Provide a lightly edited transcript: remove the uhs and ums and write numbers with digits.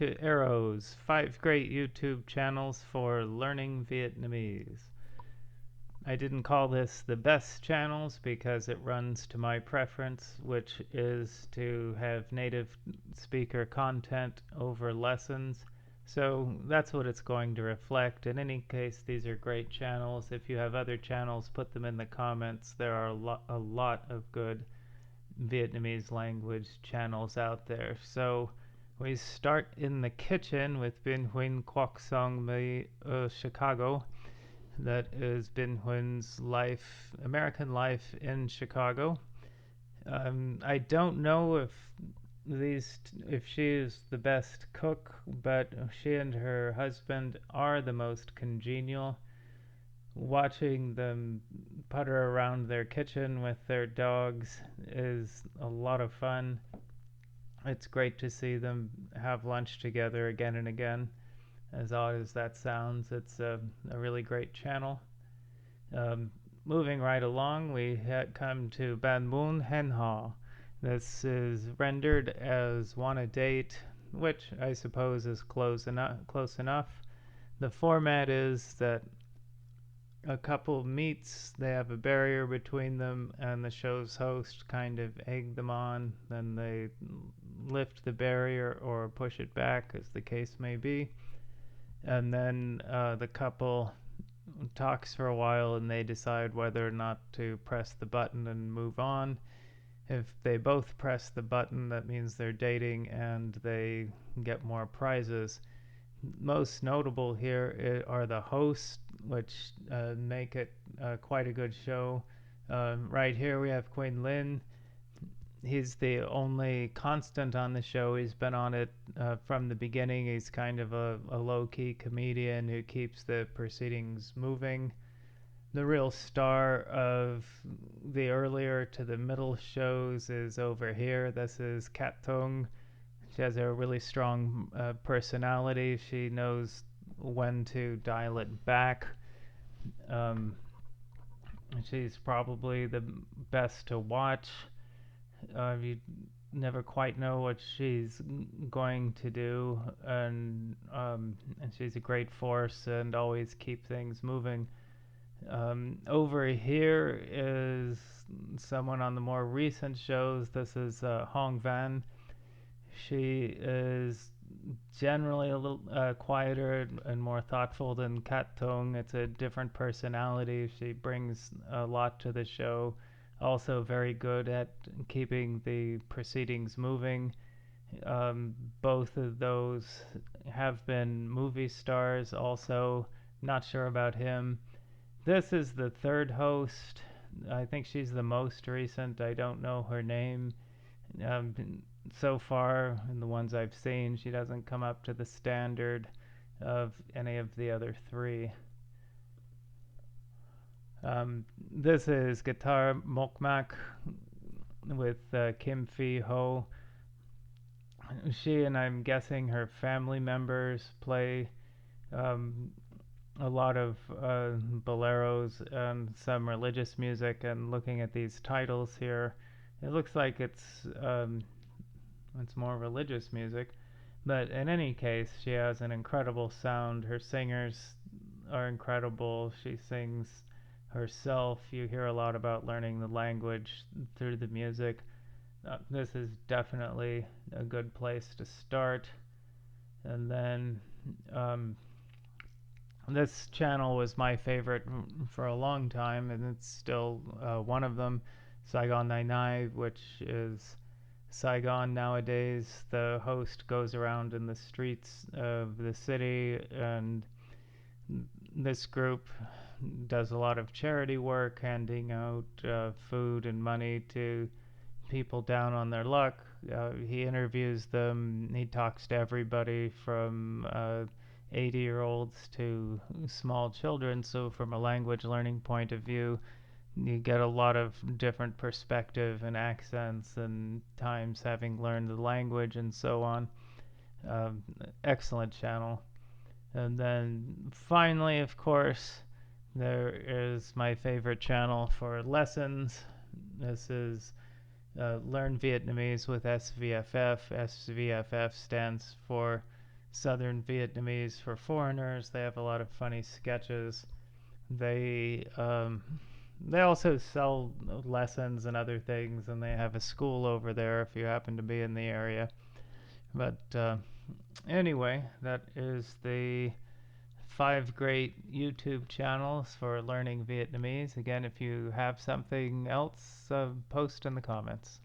to Arrows, 5 great YouTube channels for learning Vietnamese. I didn't call this the best channels because it runs to my preference, which is to have native speaker content over lessons. So that's what it's going to reflect. In any case, these are great channels. If you have other channels, put them in the comments. There are a lot of good Vietnamese language channels out there. So we start in the kitchen with Bin Huyen Quoc Song Mi Chicago. That is Bin Huyen's life, American life in Chicago. I don't know if she is the best cook, but she and her husband are the most congenial. Watching them putter around their kitchen with their dogs is a lot of fun. It's great to see them have lunch together again and again. As odd as that sounds, it's a really great channel. Moving right along, we had come to Ban MUN Hen Ha. This is rendered as wanna date, which I suppose is close enough. The format is that a couple meets, they have a barrier between them, and the show's host kind of egg them on, then they lift the barrier or push it back, as the case may be. And then the couple talks for a while and they decide whether or not to press the button and move on. If they both press the button, that means they're dating and they get more prizes. Most notable here are the hosts, which make it quite a good show. Right here we have Quinn Lin. He's the only constant on the show. He's been on it from the beginning. He's kind of a low-key comedian who keeps the proceedings moving. The real star of the earlier to the middle shows is over here. This is Kat Tung. She has a really strong personality. She knows when to dial it back. She's probably the best to watch. You never quite know what she's going to do, and she's a great force and always keep things moving. Over here is someone on the more recent shows. This is Hong Van. She is generally a little quieter and more thoughtful than Kat Tung. It's a different personality. She brings a lot to the show. Also very good at keeping the proceedings moving. Both of those have been movie stars also. Not sure about him. This is the third host. I think she's the most recent. I don't know her name. So far, in the ones I've seen, she doesn't come up to the standard of any of the other three. This is Guitar Mokmak with Kim Phi Ho. She and I'm guessing her family members play a lot of boleros and some religious music. And looking at these titles here, it looks like it's more religious music. But in any case, she has an incredible sound. Her singers are incredible. She sings herself. You hear a lot about learning the language through the music. This is definitely a good place to start. And then this channel was my favorite for a long time, and it's still one of them. Saigon Ninai, which is Saigon nowadays. The host goes around in the streets of the city, and this group does a lot of charity work, handing out food and money to people down on their luck. He interviews them. He talks to everybody from 80-year-olds to small children. So from a language learning point of view, you get a lot of different perspective and accents and times having learned the language and so on. Excellent channel. And then finally, of course, there is my favorite channel for lessons. This is Learn Vietnamese with SVFF. SVFF stands for Southern Vietnamese for foreigners. They have a lot of funny sketches. They also sell lessons and other things, and they have a school over there if you happen to be in the area. But anyway, that is the 5 great YouTube channels for learning Vietnamese. Again, if you have something else, post in the comments.